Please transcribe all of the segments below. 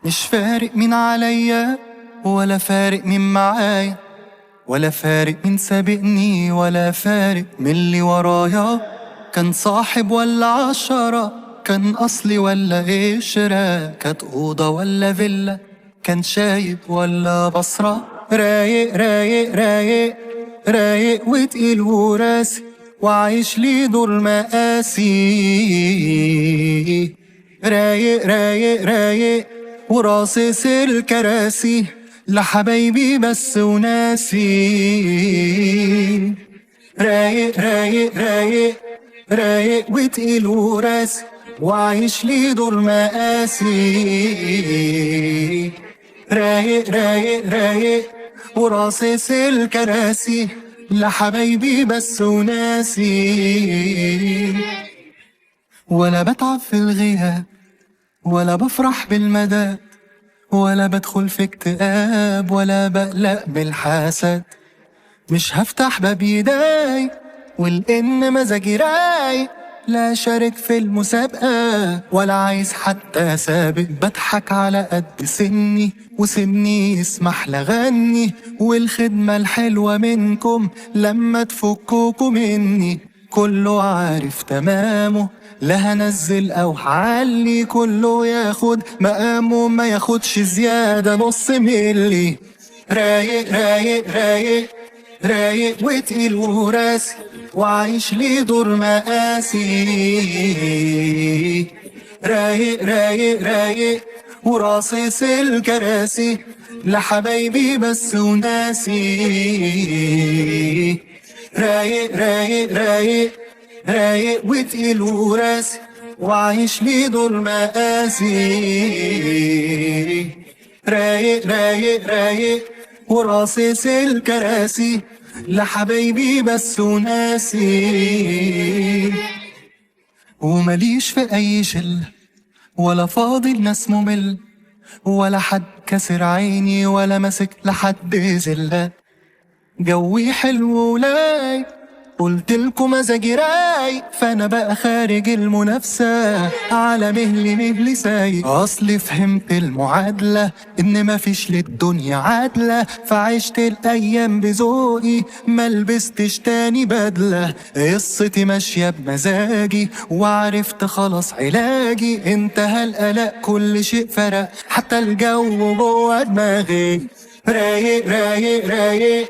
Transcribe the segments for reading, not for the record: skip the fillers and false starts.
مش فارق مين عليا ولا فارق مين معايا، ولا فارق مين سابقني ولا فارق من اللي ورايا. كان صاحب ولا عشرة، كان أصلي ولا قشرة، كانت أوضة ولا فيلا، كان شايب ولا بصرة. رايق رايق رايق رايق وتقيل وراسي، وعايش لي دور مقاسي. رايق رايق رايق وراصص الكراسي، لحبايبي بس وناسي. رايق رايق رايق رايق وتقيل وراسي، وعايش لي دور مقاسي. رايق رايق رايق وراصص الكراسي، لحبايبي بس وناسي. ولا بتعب في الغياب ولا بفرح بالمدى، ولا بدخل في اكتئاب ولا بقلق بالحسد. مش هفتح باب يداي والإن مزاجي رايق، لا شارك في المسابقة ولا عايز حتى سابق. بضحك على قد سني وسني يسمح لغني، والخدمة الحلوة منكم لما تفكوكوا مني. كله عارف تمامه، لا هنزل او هعلي، كله ياخد مقامه ما ياخدش زيادة نص ملي. رايق رايق رايق رايق وتقيل وراسي، وعايش لي دور مقاسي. رايق رايق رايق وراصص الكراسي، لحبايبي بس وناسي. رايق رايق رايق رايق وتقيل وراسي، وعايش لي دور مقاسي. رايق رايق رايق وراصص الكراسي، لحبايبي بس وناسي. ومليش في اي شله ولا فاضي الناس ممل، ولا حد كسر عيني ولا مسك لحد زله. جوي حلو ولاي قلتلكوا مزاجي رايق، فانا بقى خارج المنافسة على مهلي سايق. اصلي فهمت المعادلة ان مفيش للدنيا عادلة، فعشت الايام بذوقي ملبستش تاني بدلة. قصتي ماشية بمزاجي وعرفت خلاص علاجي، انتهى القلق كل شيء فرق حتى الجو جوه دماغي. رايق رايق رايق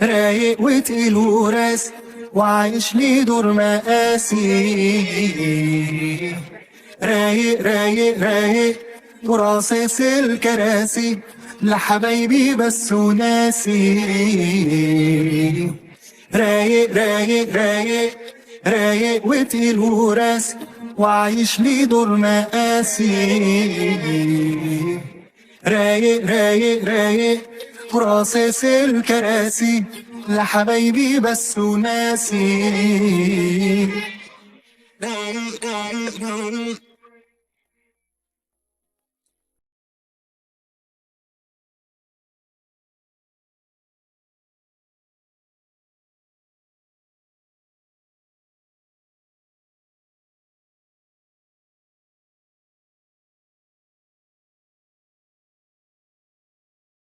رايق وتقيل وراسي، وعايش لي دور مقاسي. رايق رايق رايق وراصص الكراسي، لحبايبي بس وناسي. رايق رايق رايق رايق وتقيل وراسي، وعايش لي دور مقاسي. رايق رايق رايق وراصص الكراسي، لحبايبي بس وناسي.